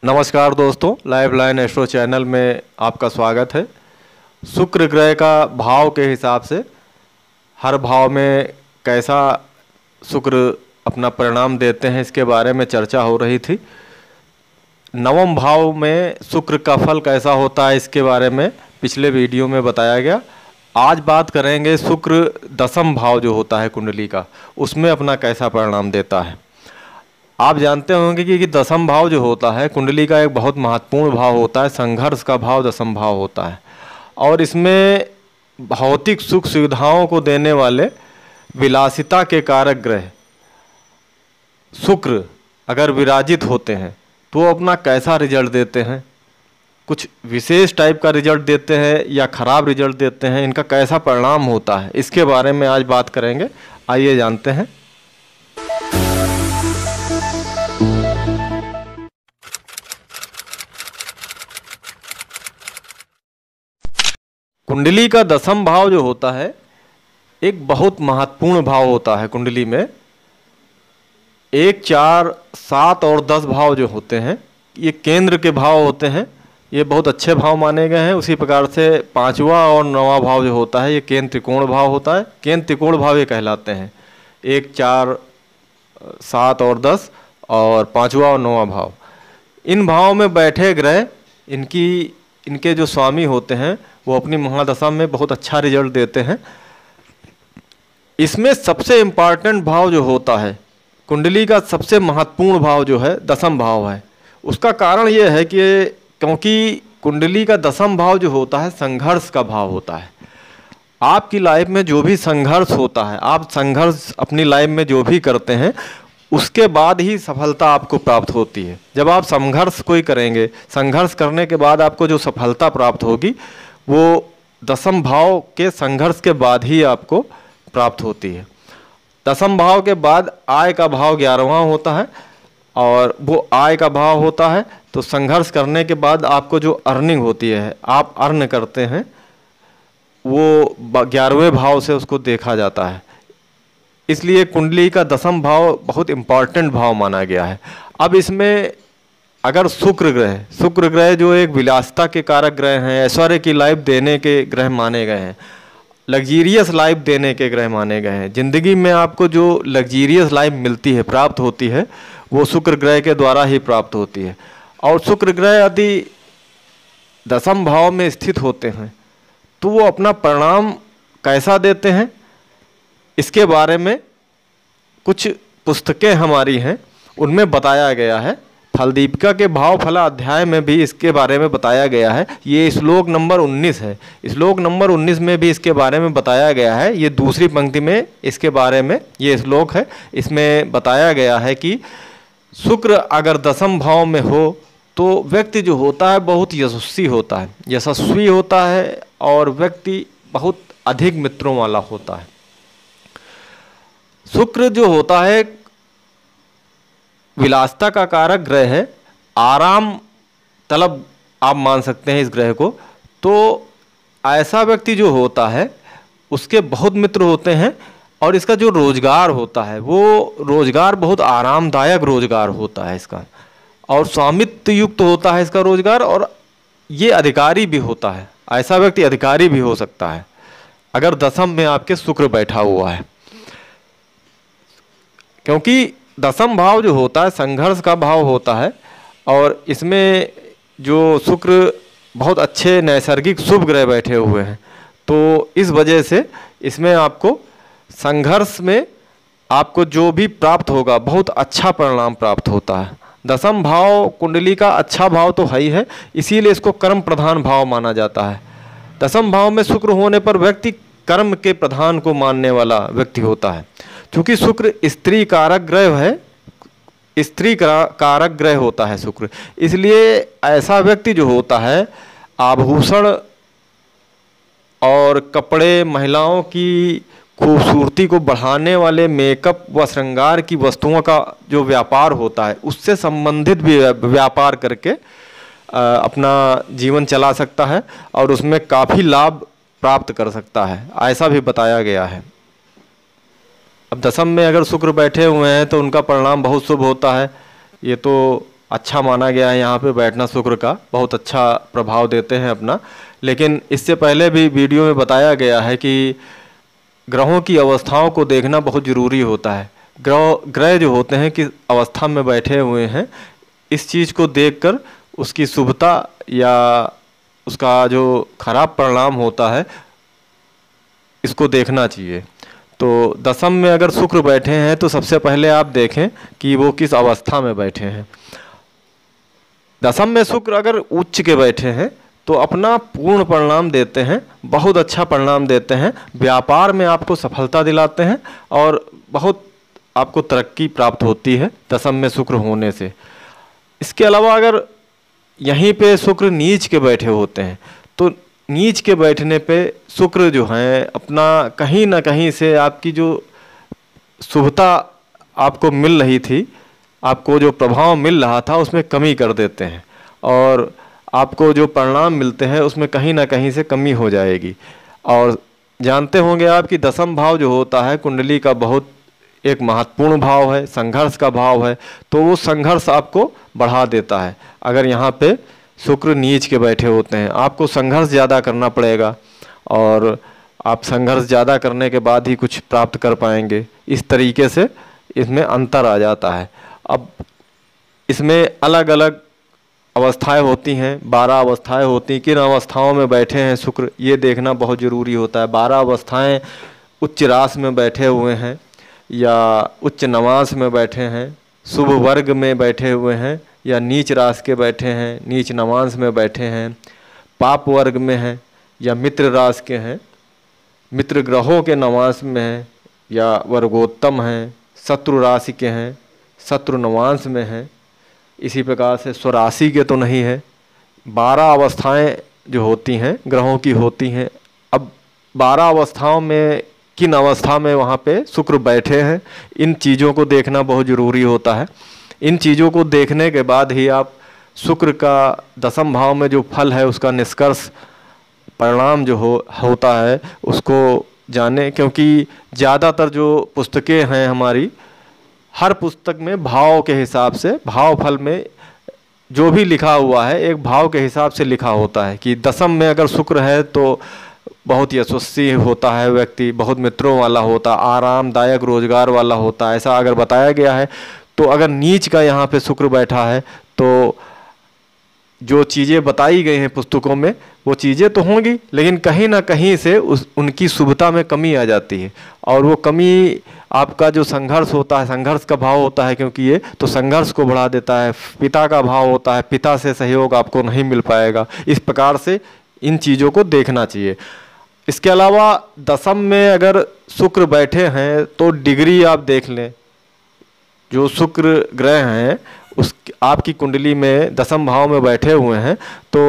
नमस्कार दोस्तों, live line astro channel में आपका स्वागत है। शुक्र ग्रह का भाव के हिसाब से हर भाव में कैसा शुक्र अपना परिणाम देते हैं इसके बारे में चर्चा हो रही थी। नवम भाव में शुक्र का फल कैसा होता है इसके बारे में पिछले वीडियो में बताया गया। आज बात करेंगे शुक्र दसम भाव जो होता है कुंडली का, उसमें अपना कैसा परिणाम देता है। आप जानते होंगे कि दसम भाव जो होता है कुंडली का एक बहुत महत्वपूर्ण भाव होता है, संघर्ष का भाव दसम भाव होता है। और इसमें भौतिक सुख सुविधाओं को देने वाले विलासिता के कारक ग्रह शुक्र अगर विराजित होते हैं तो वो अपना कैसा रिजल्ट देते हैं, कुछ विशेष टाइप का रिजल्ट देते हैं या खराब रिजल्ट देते हैं, इनका कैसा परिणाम होता है, इसके बारे में आज बात करेंगे। आइए जानते हैं। कुंडली का दसम भाव जो होता है एक बहुत महत्वपूर्ण भाव होता है। कुंडली में 1, 4, 7 और 10 भाव जो होते हैं ये केंद्र के भाव होते हैं, ये बहुत अच्छे भाव माने गए हैं। उसी प्रकार से 5वां और 9वां भाव जो होता है ये केंद्र त्रिकोण भाव होता है। केंद्र त्रिकोण भाव ये कहलाते हैं 1, 4, 7 और 10 और 5वां और 9वां भाव। इन भावों में बैठे ग्रह इनके जो स्वामी होते हैं वो अपनी महादशा में बहुत अच्छा रिजल्ट देते हैं। इसमें सबसे इम्पॉर्टेंट भाव जो होता है कुंडली का सबसे महत्वपूर्ण भाव जो है दसम भाव है। उसका कारण ये है कि क्योंकि कुंडली का दसम भाव जो होता है संघर्ष का भाव होता है। आपकी लाइफ में जो भी संघर्ष होता है, आप संघर्ष अपनी लाइफ में जो भी करते हैं उसके बाद ही सफलता आपको प्राप्त होती है। जब आप संघर्ष कोई करेंगे, संघर्ष करने के बाद आपको जो सफलता प्राप्त होगी वो दसम भाव के संघर्ष के बाद ही आपको प्राप्त होती है। दसम भाव के बाद आय का भाव 11वां होता है और वो आय का भाव होता है तो संघर्ष करने के बाद आपको जो अर्निंग होती है, आप अर्न करते हैं, वो 11वें भाव से उसको देखा जाता है। इसलिए कुंडली का दसम भाव बहुत इम्पॉर्टेंट भाव माना गया है। अब इसमें अगर शुक्र ग्रह जो एक विलासिता के कारक ग्रह हैं, ऐश्वर्य की लाइफ देने के ग्रह माने गए हैं, लग्जीरियस लाइफ देने के ग्रह माने गए हैं, ज़िंदगी में आपको जो लग्जीरियस लाइफ मिलती है, प्राप्त होती है, वो शुक्र ग्रह के द्वारा ही प्राप्त होती है। और शुक्र ग्रह यदि दसम भाव में स्थित होते हैं तो वो अपना परिणाम कैसा देते हैं इसके बारे में कुछ पुस्तकें हमारी हैं, उनमें बताया गया है। फलदीपिका के भाव फला अध्याय में भी इसके बारे में बताया गया है। ये श्लोक नंबर 19 है। श्लोक नंबर 19 में भी इसके बारे में बताया गया है। ये दूसरी पंक्ति में इसके बारे में ये श्लोक है। इसमें बताया गया है कि शुक्र अगर दसम भाव में हो तो व्यक्ति जो होता है बहुत यशस्वी होता है और व्यक्ति बहुत अधिक मित्रों वाला होता है। शुक्र जो होता है विलासिता का कारक ग्रह है, आराम तलब आप मान सकते हैं इस ग्रह को। तो ऐसा व्यक्ति जो होता है उसके बहुत मित्र होते हैं और इसका जो रोजगार होता है वो रोजगार बहुत आरामदायक रोजगार होता है इसका, और स्वामित्व युक्त होता है इसका रोजगार, और ये अधिकारी भी होता है। ऐसा व्यक्ति अधिकारी भी हो सकता है अगर दसम में आपके शुक्र बैठा हुआ है, क्योंकि दसम भाव जो होता है संघर्ष का भाव होता है। और इसमें जो शुक्र बहुत अच्छे नैसर्गिक शुभ ग्रह बैठे हुए हैं तो इस वजह से इसमें आपको संघर्ष में आपको जो भी प्राप्त होगा बहुत अच्छा परिणाम प्राप्त होता है। दसम भाव कुंडली का अच्छा भाव तो है ही है, इसीलिए इसको कर्म प्रधान भाव माना जाता है। दसम भाव में शुक्र होने पर व्यक्ति कर्म के प्रधान को मानने वाला व्यक्ति होता है। क्योंकि शुक्र स्त्री कारक ग्रह है, स्त्री कारक ग्रह होता है शुक्र, इसलिए ऐसा व्यक्ति जो होता है आभूषण और कपड़े, महिलाओं की खूबसूरती को बढ़ाने वाले मेकअप व श्रृंगार की वस्तुओं का जो व्यापार होता है उससे संबंधित भी व्यापार करके अपना जीवन चला सकता है और उसमें काफ़ी लाभ प्राप्त कर सकता है, ऐसा भी बताया गया है। अब दसम में अगर शुक्र बैठे हुए हैं तो उनका परिणाम बहुत शुभ होता है। ये तो अच्छा माना गया है यहाँ पे बैठना शुक्र का, बहुत अच्छा प्रभाव देते हैं अपना। लेकिन इससे पहले भी वीडियो में बताया गया है कि ग्रहों की अवस्थाओं को देखना बहुत ज़रूरी होता है। ग्रह जो होते हैं किस अवस्था में बैठे हुए हैं, इस चीज़ को देखकर उसकी शुभता या उसका जो खराब परिणाम होता है इसको देखना चाहिए। तो दशम में अगर शुक्र बैठे हैं तो सबसे पहले आप देखें कि वो किस अवस्था में बैठे हैं। दशम में शुक्र अगर उच्च के बैठे हैं तो अपना पूर्ण परिणाम देते हैं, बहुत अच्छा परिणाम देते हैं, व्यापार में आपको सफलता दिलाते हैं और बहुत आपको तरक्की प्राप्त होती है दशम में शुक्र होने से। इसके अलावा अगर यहीं पे शुक्र नीच के बैठे होते हैं तो नीच के बैठने पे शुक्र जो हैं अपना कहीं ना कहीं से आपकी जो शुभता आपको मिल रही थी, आपको जो प्रभाव मिल रहा था उसमें कमी कर देते हैं और आपको जो परिणाम मिलते हैं उसमें कहीं ना कहीं से कमी हो जाएगी। और जानते होंगे आप कि दशम भाव जो होता है कुंडली का बहुत एक महत्वपूर्ण भाव है, संघर्ष का भाव है, तो वो संघर्ष आपको बढ़ा देता है। अगर यहाँ पे शुक्र नीच के बैठे होते हैं आपको संघर्ष ज़्यादा करना पड़ेगा और आप संघर्ष ज़्यादा करने के बाद ही कुछ प्राप्त कर पाएंगे। इस तरीके से इसमें अंतर आ जाता है। अब इसमें अलग अलग अवस्थाएं होती हैं, 12 अवस्थाएं होती हैं। किन अवस्थाओं में बैठे हैं शुक्र ये देखना बहुत ज़रूरी होता है। 12 अवस्थाएं उच्च राशि में बैठे हुए हैं या उच्च नवांश में बैठे हैं, शुभ वर्ग में बैठे हुए हैं या नीच राशि के बैठे हैं, नीच नवांश में बैठे हैं, पाप वर्ग में हैं या मित्र राशि के हैं, मित्र ग्रहों के नवांश में हैं या वर्गोत्तम हैं, शत्रु राशि के हैं, शत्रु नवांश में हैं, इसी प्रकार से स्वराशि के तो नहीं है। 12 अवस्थाएं जो होती हैं ग्रहों की होती हैं। अब 12 अवस्थाओं में किन अवस्था में वहाँ पे शुक्र बैठे हैं इन चीज़ों को देखना बहुत ज़रूरी होता है। इन चीज़ों को देखने के बाद ही आप शुक्र का दशम भाव में जो फल है उसका निष्कर्ष परिणाम जो होता है उसको जाने। क्योंकि ज़्यादातर जो पुस्तकें हैं हमारी, हर पुस्तक में भाव के हिसाब से, भाव फल में जो भी लिखा हुआ है एक भाव के हिसाब से लिखा होता है कि दशम में अगर शुक्र है तो बहुत यशस्वी होता है व्यक्ति, बहुत मित्रों वाला होता, आरामदायक रोजगार वाला होता, ऐसा अगर बताया गया है। तो अगर नीच का यहाँ पे शुक्र बैठा है तो जो चीज़ें बताई गई हैं पुस्तकों में वो चीज़ें तो होंगी लेकिन कहीं ना कहीं से उनकी शुभता में कमी आ जाती है और वो कमी आपका जो संघर्ष होता है, संघर्ष का भाव होता है क्योंकि ये तो संघर्ष को बढ़ा देता है। पिता का भाव होता है, पिता से सहयोग आपको नहीं मिल पाएगा। इस प्रकार से इन चीज़ों को देखना चाहिए। इसके अलावा दशम में अगर शुक्र बैठे हैं तो डिग्री आप देख लें। जो शुक्र ग्रह हैं उस आपकी कुंडली में दशम भाव में बैठे हुए हैं तो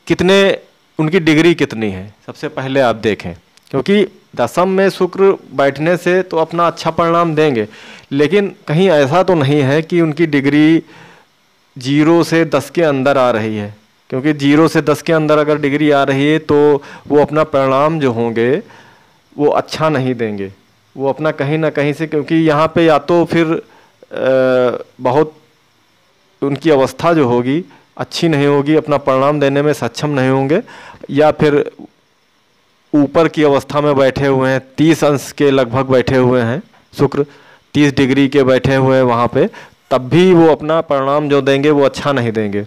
कितने उनकी डिग्री कितनी है सबसे पहले आप देखें। क्योंकि दशम में शुक्र बैठने से तो अपना अच्छा परिणाम देंगे लेकिन कहीं ऐसा तो नहीं है कि उनकी डिग्री 0 से 10 के अंदर आ रही है। क्योंकि 0 से 10 के अंदर अगर डिग्री आ रही है तो वो अपना परिणाम जो होंगे वो अच्छा नहीं देंगे, वो अपना कहीं ना कहीं से, क्योंकि यहाँ पे या तो फिर बहुत उनकी अवस्था जो होगी अच्छी नहीं होगी, अपना परिणाम देने में सक्षम नहीं होंगे, या फिर ऊपर की अवस्था में बैठे हुए हैं 30 अंश के लगभग बैठे हुए हैं शुक्र, 30 डिग्री के बैठे हुए हैं वहाँ पे, तब भी वो अपना परिणाम जो देंगे वो अच्छा नहीं देंगे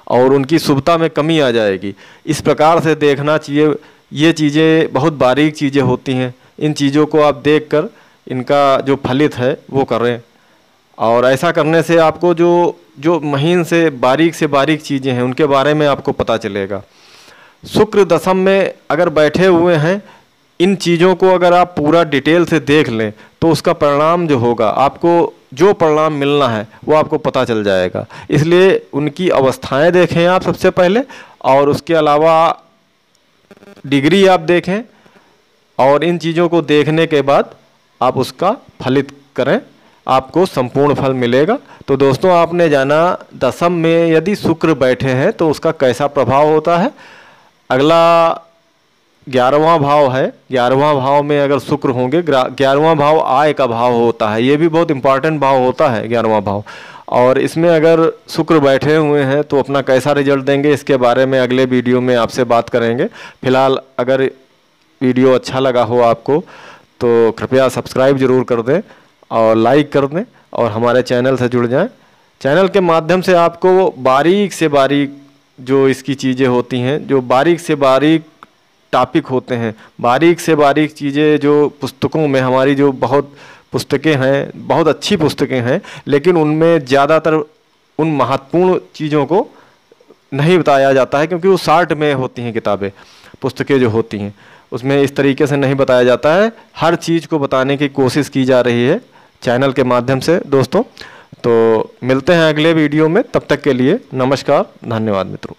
और उनकी शुभता में कमी आ जाएगी। इस प्रकार से देखना चाहिए। ये चीज़ें बहुत बारीक चीज़ें होती हैं, इन चीज़ों को आप देखकर इनका जो फलित है वो करें और ऐसा करने से आपको जो महीन से बारीक चीज़ें हैं उनके बारे में आपको पता चलेगा। शुक्र दशम में अगर बैठे हुए हैं, इन चीज़ों को अगर आप पूरा डिटेल से देख लें तो उसका परिणाम जो होगा, आपको जो परिणाम मिलना है वो आपको पता चल जाएगा। इसलिए उनकी अवस्थाएं देखें आप सबसे पहले और उसके अलावा डिग्री आप देखें और इन चीज़ों को देखने के बाद आप उसका फलित करें, आपको संपूर्ण फल मिलेगा। तो दोस्तों, आपने जाना दशम में यदि शुक्र बैठे हैं तो उसका कैसा प्रभाव होता है। अगला 11वां भाव है। 11वां भाव में अगर शुक्र होंगे, 11वां भाव आय का भाव होता है, ये भी बहुत इंपॉर्टेंट भाव होता है 11वां भाव। और इसमें अगर शुक्र बैठे हुए हैं तो अपना कैसा रिजल्ट देंगे, इसके बारे में अगले वीडियो में आपसे बात करेंगे। फिलहाल अगर वीडियो अच्छा लगा हो आपको तो कृपया सब्सक्राइब ज़रूर कर दें और लाइक कर दें और हमारे चैनल से जुड़ जाएं। चैनल के माध्यम से आपको बारीक से बारीक जो इसकी चीज़ें होती हैं, जो बारीक से बारीक टॉपिक होते हैं, बारीक से बारीक चीज़ें जो पुस्तकों में हमारी जो बहुत पुस्तकें हैं, बहुत अच्छी पुस्तकें हैं, लेकिन उनमें ज़्यादातर उन महत्वपूर्ण चीज़ों को नहीं बताया जाता है, क्योंकि वो शॉर्ट में होती हैं किताबें, पुस्तकें जो होती हैं उसमें इस तरीके से नहीं बताया जाता है। हर चीज़ को बताने की कोशिश की जा रही है चैनल के माध्यम से दोस्तों। तो मिलते हैं अगले वीडियो में, तब तक के लिए नमस्कार, धन्यवाद मित्रों।